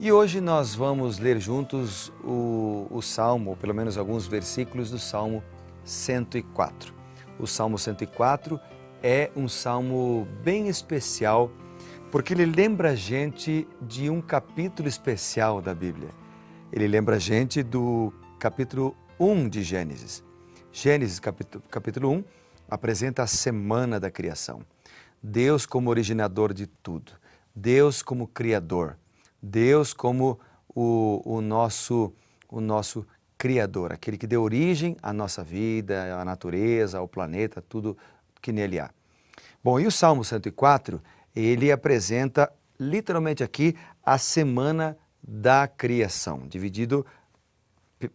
E hoje nós vamos ler juntos o Salmo, ou pelo menos alguns versículos do Salmo 104. O Salmo 104 é um salmo bem especial, porque ele lembra a gente de um capítulo especial da Bíblia. Ele lembra a gente do capítulo 1 de Gênesis. Gênesis, capítulo 1, apresenta a semana da criação. Deus como originador de tudo, Deus como criador. Deus como o nosso Criador, aquele que deu origem à nossa vida, à natureza, ao planeta, tudo que nele há. Bom, e o Salmo 104, ele apresenta literalmente aqui a semana da criação, dividido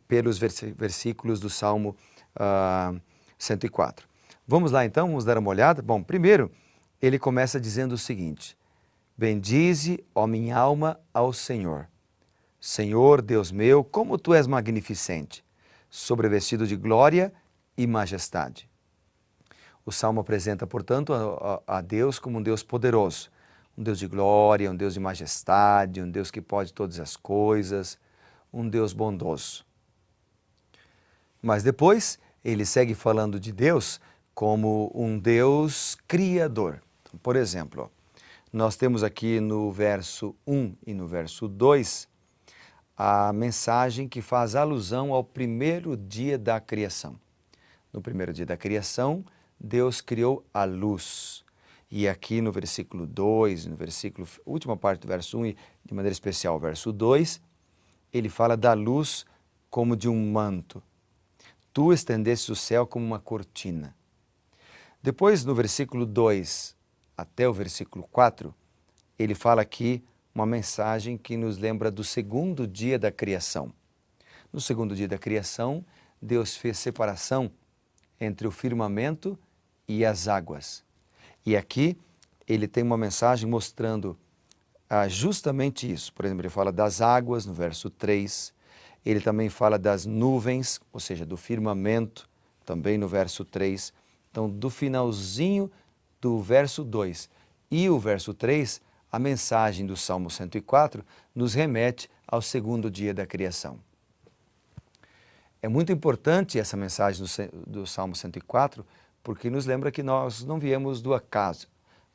pelos versículos do Salmo 104. Vamos lá então, vamos dar uma olhada? Bom, primeiro ele começa dizendo o seguinte: bendize, ó minha alma, ao Senhor. Senhor, Deus meu, como Tu és magnificente, sobrevestido de glória e majestade. O Salmo apresenta, portanto, a Deus como um Deus poderoso, um Deus de glória, um Deus de majestade, um Deus que pode todas as coisas, um Deus bondoso. Mas depois, ele segue falando de Deus como um Deus criador. Por exemplo, nós temos aqui no verso 1 e no verso 2 a mensagem que faz alusão ao primeiro dia da criação. No primeiro dia da criação, Deus criou a luz. E aqui no versículo 2, última parte do verso 1 e de maneira especial o verso 2, ele fala da luz como de um manto. Tu estendeste o céu como uma cortina. Depois, no versículo 2 até o versículo 4, ele fala aqui uma mensagem que nos lembra do segundo dia da criação. No segundo dia da criação, Deus fez separação entre o firmamento e as águas. E aqui ele tem uma mensagem mostrando justamente isso. Por exemplo, ele fala das águas no verso 3, ele também fala das nuvens, ou seja, do firmamento, também no verso 3. Então, do finalzinho do verso 2 e o verso 3, a mensagem do Salmo 104 nos remete ao segundo dia da criação. É muito importante essa mensagem do Salmo 104, porque nos lembra que nós não viemos do acaso.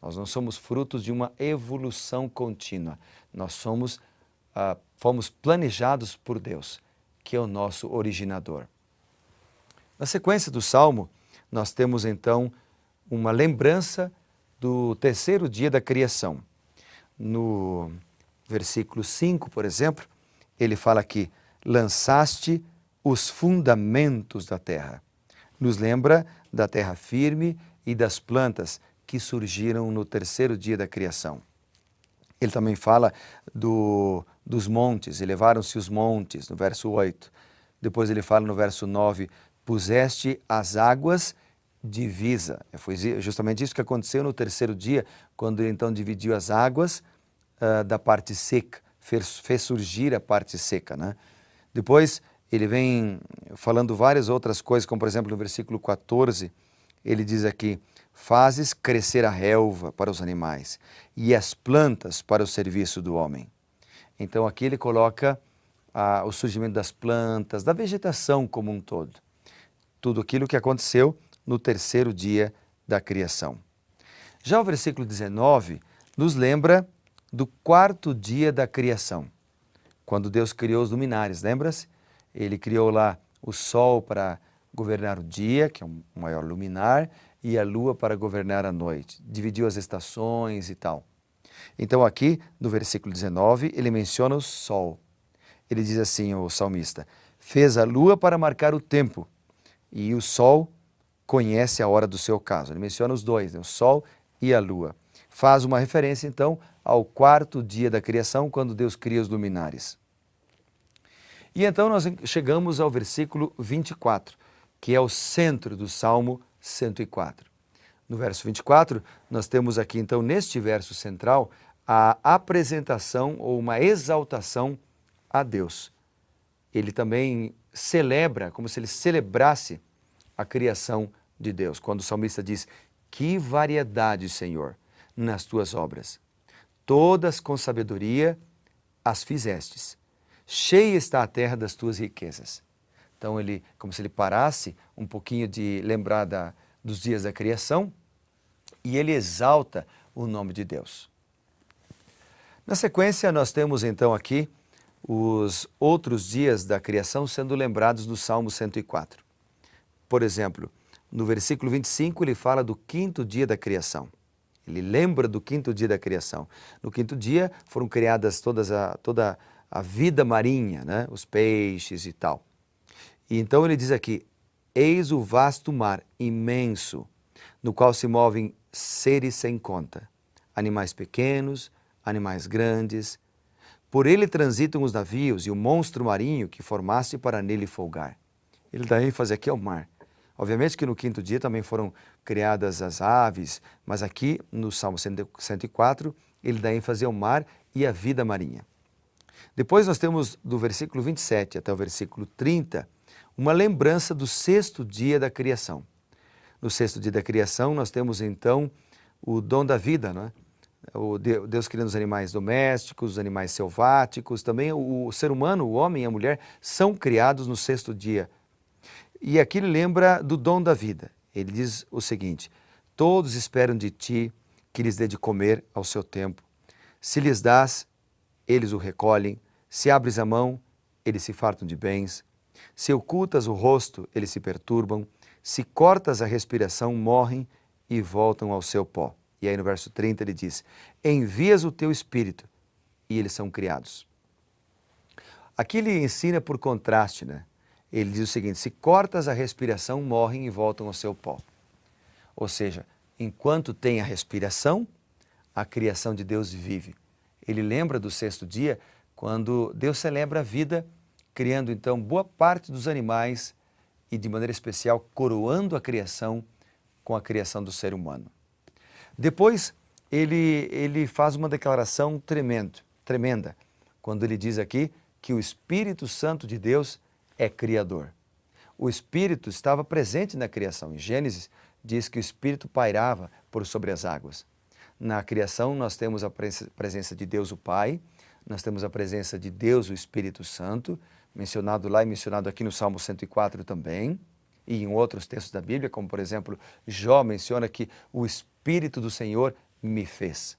Nós não somos frutos de uma evolução contínua. Nós fomos planejados por Deus, que é o nosso originador. Na sequência do Salmo, nós temos então uma lembrança do terceiro dia da criação. No versículo 5, por exemplo, ele fala aqui: lançaste os fundamentos da terra. Nos lembra da terra firme e das plantas que surgiram no terceiro dia da criação. Ele também fala dos montes, elevaram-se os montes, no verso 8. Depois ele fala no verso 9, puseste as águas divisa. Foi justamente isso que aconteceu no terceiro dia, quando ele então dividiu as águas da parte seca, fez surgir a parte seca, né? Depois ele vem falando várias outras coisas, como por exemplo no versículo 14, ele diz aqui: fazes crescer a relva para os animais e as plantas para o serviço do homem. Então aqui ele coloca o surgimento das plantas, da vegetação como um todo. Tudo aquilo que aconteceu no terceiro dia da criação. Já o versículo 19 nos lembra do quarto dia da criação, quando Deus criou os luminares, lembra-se? Ele criou lá o sol para governar o dia, que é um maior luminar, e a lua para governar a noite. Dividiu as estações e tal. Então aqui, no versículo 19, ele menciona o sol. Ele diz assim, o salmista: fez a lua para marcar o tempo, e o sol conhece a hora do seu ocaso. Ele menciona os dois, né? O sol e a lua. Faz uma referência, então, ao quarto dia da criação, quando Deus cria os luminares. E então nós chegamos ao versículo 24, que é o centro do Salmo 104. No verso 24, nós temos aqui, então, neste verso central, a apresentação ou uma exaltação a Deus. Ele também celebra, como se ele celebrasse a criação de Deus. Quando o salmista diz: que variedade, Senhor, nas tuas obras, todas com sabedoria as fizestes. Cheia está a terra das tuas riquezas. Então, ele, como se ele parasse um pouquinho de lembrar dos dias da criação, e ele exalta o nome de Deus. Na sequência, nós temos então aqui os outros dias da criação sendo lembrados do Salmo 104. Por exemplo, no versículo 25, ele fala do quinto dia da criação. Ele lembra do quinto dia da criação. No quinto dia foram criadas toda a vida marinha, né? Os peixes e tal. E então ele diz aqui, eis o vasto mar imenso, no qual se movem seres sem conta, animais pequenos, animais grandes. Por ele transitam os navios e o monstro marinho que formaste para nele folgar. Ele dá ênfase aqui ao mar. Obviamente que no quinto dia também foram criadas as aves, mas aqui no Salmo 104 ele dá ênfase ao mar e à vida marinha. Depois nós temos do versículo 27 até o versículo 30 uma lembrança do sexto dia da criação. No sexto dia da criação nós temos então o dom da vida, não é? O Deus criando os animais domésticos, os animais selváticos, também o ser humano, o homem e a mulher são criados no sexto dia. E aqui ele lembra do dom da vida. Ele diz o seguinte, todos esperam de ti que lhes dê de comer ao seu tempo. Se lhes dás, eles o recolhem. Se abres a mão, eles se fartam de bens. Se ocultas o rosto, eles se perturbam. Se cortas a respiração, morrem e voltam ao seu pó. E aí no verso 30 ele diz, envias o teu espírito e eles são criados. Aqui ele ensina por contraste, né? Ele diz o seguinte, se cortas a respiração, morrem e voltam ao seu pó. Ou seja, enquanto tem a respiração, a criação de Deus vive. Ele lembra do sexto dia, quando Deus celebra a vida, criando então boa parte dos animais e de maneira especial coroando a criação com a criação do ser humano. Depois, ele faz uma declaração tremenda, quando ele diz aqui que o Espírito Santo de Deus é criador. O Espírito estava presente na criação. Em Gênesis, diz que o Espírito pairava por sobre as águas. Na criação, nós temos a presença de Deus o Pai, nós temos a presença de Deus o Espírito Santo, mencionado lá e mencionado aqui no Salmo 104 também, e em outros textos da Bíblia, como por exemplo, Jó menciona que o Espírito do Senhor me fez.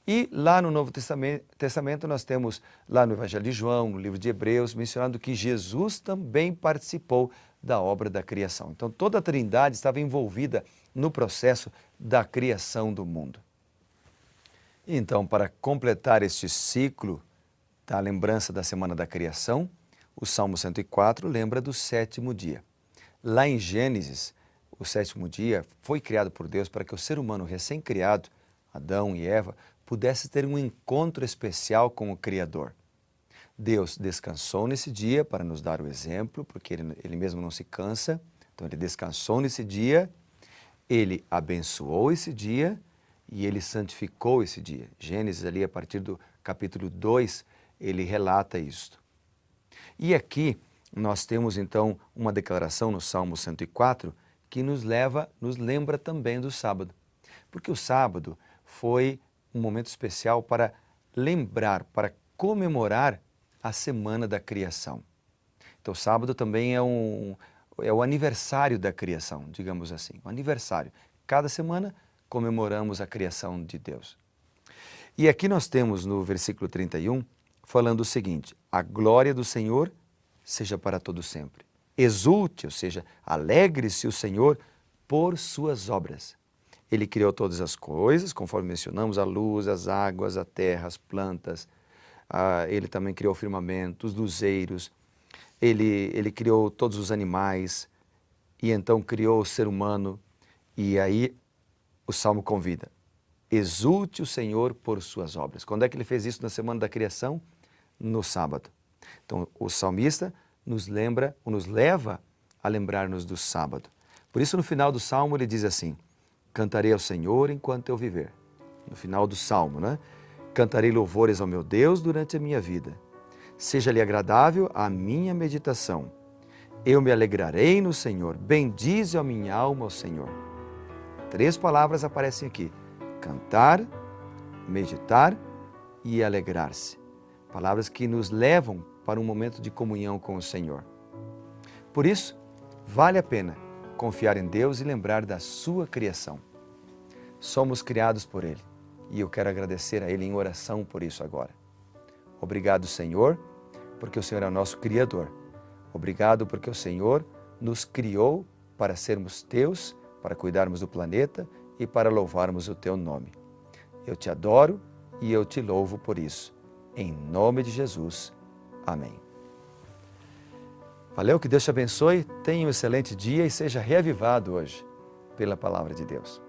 E lá no Novo Testamento nós temos, lá no Evangelho de João, no livro de Hebreus, mencionado que Jesus também participou da obra da criação. Então toda a Trindade estava envolvida no processo da criação do mundo. Então, para completar este ciclo da lembrança da Semana da Criação, o Salmo 104 lembra do sétimo dia. Lá em Gênesis, o sétimo dia foi criado por Deus para que o ser humano recém-criado, Adão e Eva, pudesse ter um encontro especial com o Criador. Deus descansou nesse dia para nos dar o exemplo, porque ele mesmo não se cansa, então ele descansou nesse dia, ele abençoou esse dia e ele santificou esse dia. Gênesis ali a partir do capítulo 2, ele relata isto. E aqui nós temos então uma declaração no Salmo 104 que nos lembra também do sábado. Porque o sábado foi um momento especial para lembrar, para comemorar a Semana da Criação. Então o sábado também é o aniversário da criação, digamos assim, o aniversário. Cada semana comemoramos a criação de Deus. E aqui nós temos no versículo 31, falando o seguinte, a glória do Senhor seja para todo sempre. Exulte, ou seja, alegre-se o Senhor por suas obras. Ele criou todas as coisas, conforme mencionamos, a luz, as águas, a terra, as plantas. Ele também criou o firmamento, os luzeiros. Ele criou todos os animais e então criou o ser humano. E aí o Salmo convida, exulte o Senhor por suas obras. Quando é que ele fez isso na Semana da Criação? No sábado. Então o salmista nos leva a lembrar-nos do sábado. Por isso no final do Salmo ele diz assim, cantarei ao Senhor enquanto eu viver. No final do Salmo, né? Cantarei louvores ao meu Deus durante a minha vida. Seja-lhe agradável a minha meditação. Eu me alegrarei no Senhor. Bendize a minha alma ao Senhor. 3 palavras aparecem aqui. Cantar, meditar e alegrar-se. palavras que nos levam para um momento de comunhão com o Senhor. Por isso, vale a pena confiar em Deus e lembrar da sua criação. Somos criados por Ele e eu quero agradecer a Ele em oração por isso agora. Obrigado, Senhor, porque o Senhor é o nosso Criador. Obrigado porque o Senhor nos criou para sermos Teus, para cuidarmos do planeta e para louvarmos o Teu nome. Eu te adoro e eu te louvo por isso. Em nome de Jesus. Amém. Valeu, que Deus te abençoe, tenha um excelente dia e seja reavivado hoje pela palavra de Deus.